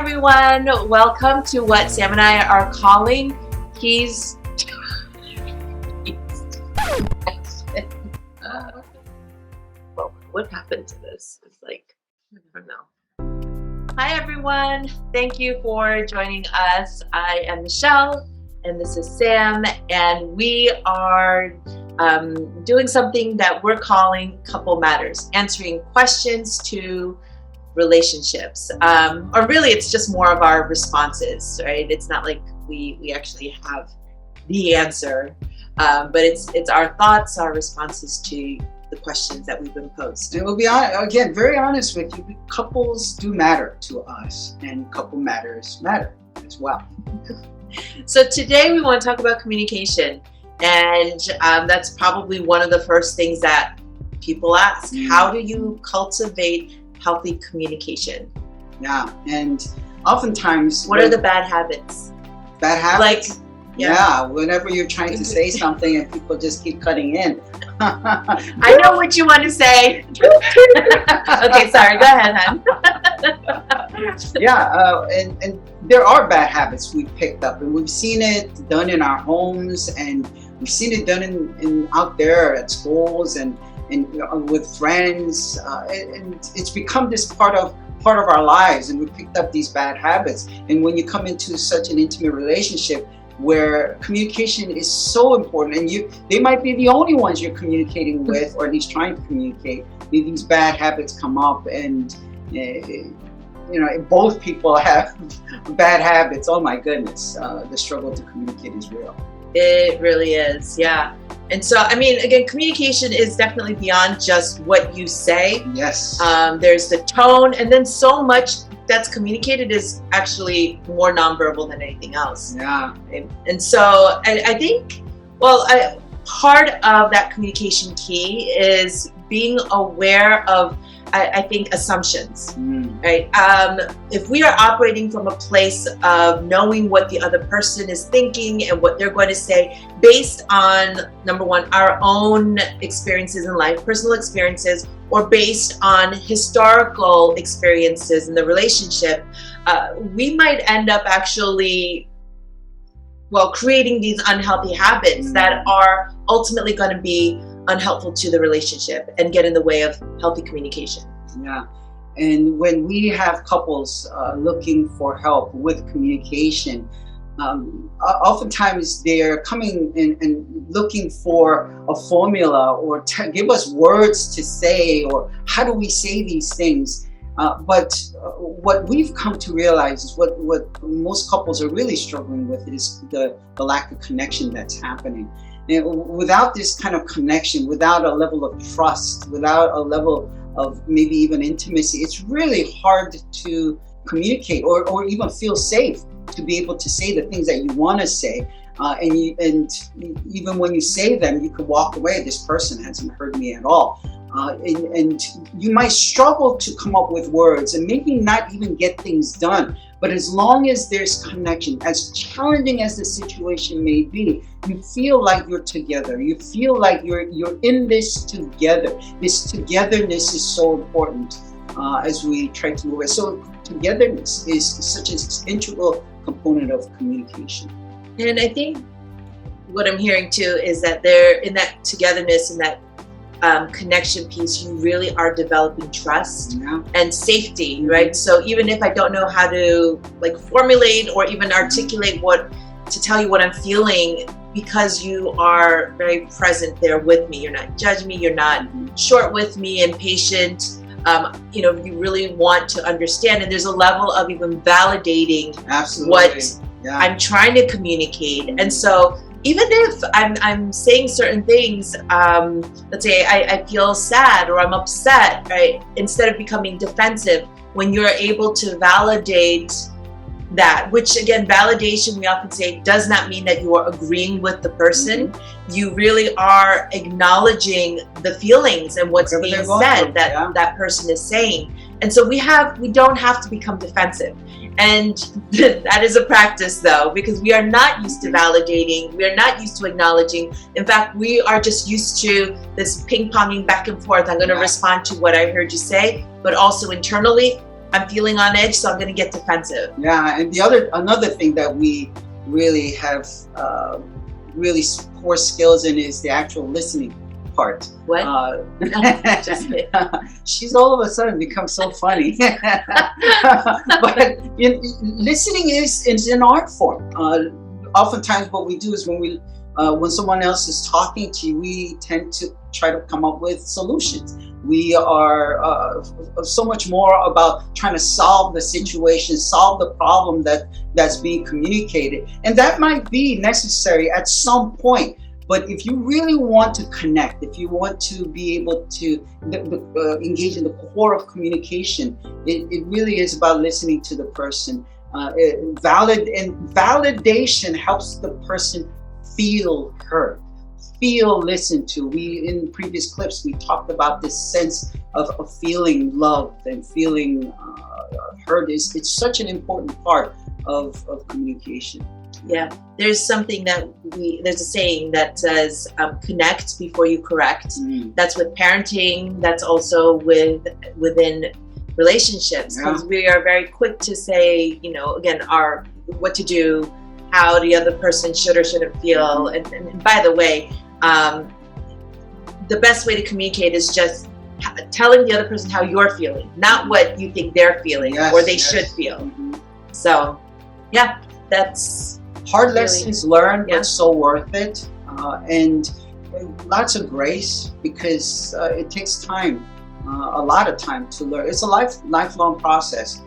everyone. Welcome to what Sam and I are calling Keys. What happened to this? It's like, I don't know. Hi, everyone. Thank you for joining us. I am Michelle, and this is Sam, and we are doing something that we're calling Couple Matters, answering questions to relationships, or really it's just more of our responses, right? It's not like we actually have the answer, but it's our thoughts, our responses to the questions that we've been posed. And we'll be again very honest with you. Couples do matter to us, and couple matters matter as well. So today we want to talk about communication, and that's probably one of the first things that people ask. How do you cultivate healthy communication? Yeah, and oftentimes, what are the bad habits? Bad habits? Like, yeah, whenever you're trying to say something and people just keep cutting in. I know what you want to say. Okay, sorry, go ahead, hon. Yeah, and there are bad habits we've picked up, and we've seen it done in our homes, and we've seen it done in out there at schools and with friends, and it's become this part of our lives, and we picked up these bad habits. And when you come into such an intimate relationship where communication is so important, and they might be the only ones you're communicating with, or at least trying to communicate, these bad habits come up, and both people have bad habits. Oh my goodness, the struggle to communicate is real. It really is, yeah. And so, I mean, again, communication is definitely beyond just what you say. Yes. There's the tone, and then so much that's communicated is actually more nonverbal than anything else. Yeah. And so I think, part of that communication key is being aware of, I think, assumptions, right? If we are operating from a place of knowing what the other person is thinking and what they're going to say based on, number one, our own experiences in life, personal experiences, or based on historical experiences in the relationship, we might end up actually, creating these unhealthy habits that are ultimately going to be unhelpful to the relationship and get in the way of healthy communication. Yeah, and when we have couples looking for help with communication, oftentimes they're coming in and looking for a formula or give us words to say, or how do we say these things. But what we've come to realize is what most couples are really struggling with is the lack of connection that's happening. And without this kind of connection, without a level of trust, without a level of maybe even intimacy, it's really hard to communicate or even feel safe to be able to say the things that you want to say. And even when you say them, you could walk away. This person hasn't heard me at all. And you might struggle to come up with words and maybe not even get things done. But as long as there's connection, as challenging as the situation may be, you feel like you're together. You feel like you're in this together. This togetherness is so important as we try to move it. So togetherness is such an integral component of communication. And I think what I'm hearing too is that they're in that togetherness and that connection piece, you really are developing trust and safety, right? So even if I don't know how to formulate or even articulate to tell you what I'm feeling, because you are very present there with me, you're not judging me, you're not short with me and patient. You really want to understand, and there's a level of even validating what I'm trying to communicate. And so even if I'm saying certain things, let's say I feel sad or I'm upset, right? Instead of becoming defensive, when you're able to validate that, which again, validation, we often say, does not mean that you are agreeing with the person. You really are acknowledging the feelings and what's being said that person is saying. And so we don't have to become defensive. And that is a practice though, because we are not used to validating. We are not used to acknowledging. In fact, we are just used to this ping-ponging back and forth. I'm going to respond to what I heard you say, but also internally, I'm feeling on edge, so I'm going to get defensive. Yeah, and another thing that we really have really poor skills in is the actual listening part. What? Just kidding. She's all of a sudden become so funny. But listening is an art form. Oftentimes, what we do is when someone else is talking to you, we tend to try to come up with solutions. We are so much more about trying to solve the situation, solve the problem that's being communicated. And that might be necessary at some point. But if you really want to connect, if you want to be able to engage in the core of communication, it really is about listening to the person. Validation helps the person feel heard, feel listened to. In previous clips, we talked about this sense of feeling loved and feeling heard. It's such an important part of communication. Yeah, there's something there's a saying that says, connect before you correct. That's with parenting. That's also within relationships, because we are very quick to say, again, what to do, how the other person should or shouldn't feel. And by the way, the best way to communicate is just telling the other person how you're feeling, not what you think they're feeling or they should feel. So, yeah, that's hard lessons learned, but so worth it. And lots of grace, because it takes time, a lot of time to learn. It's a lifelong process,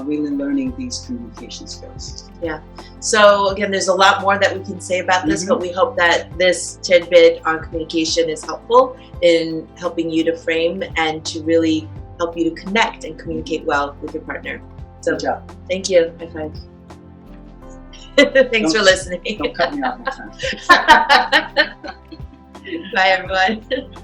really learning these communication skills. Yeah. So again, there's a lot more that we can say about this, but we hope that this tidbit on communication is helpful in helping you to frame and to really help you to connect and communicate well with your partner. So thank you. High five. Thanks for listening. Don't cut me off next time. Bye, everyone.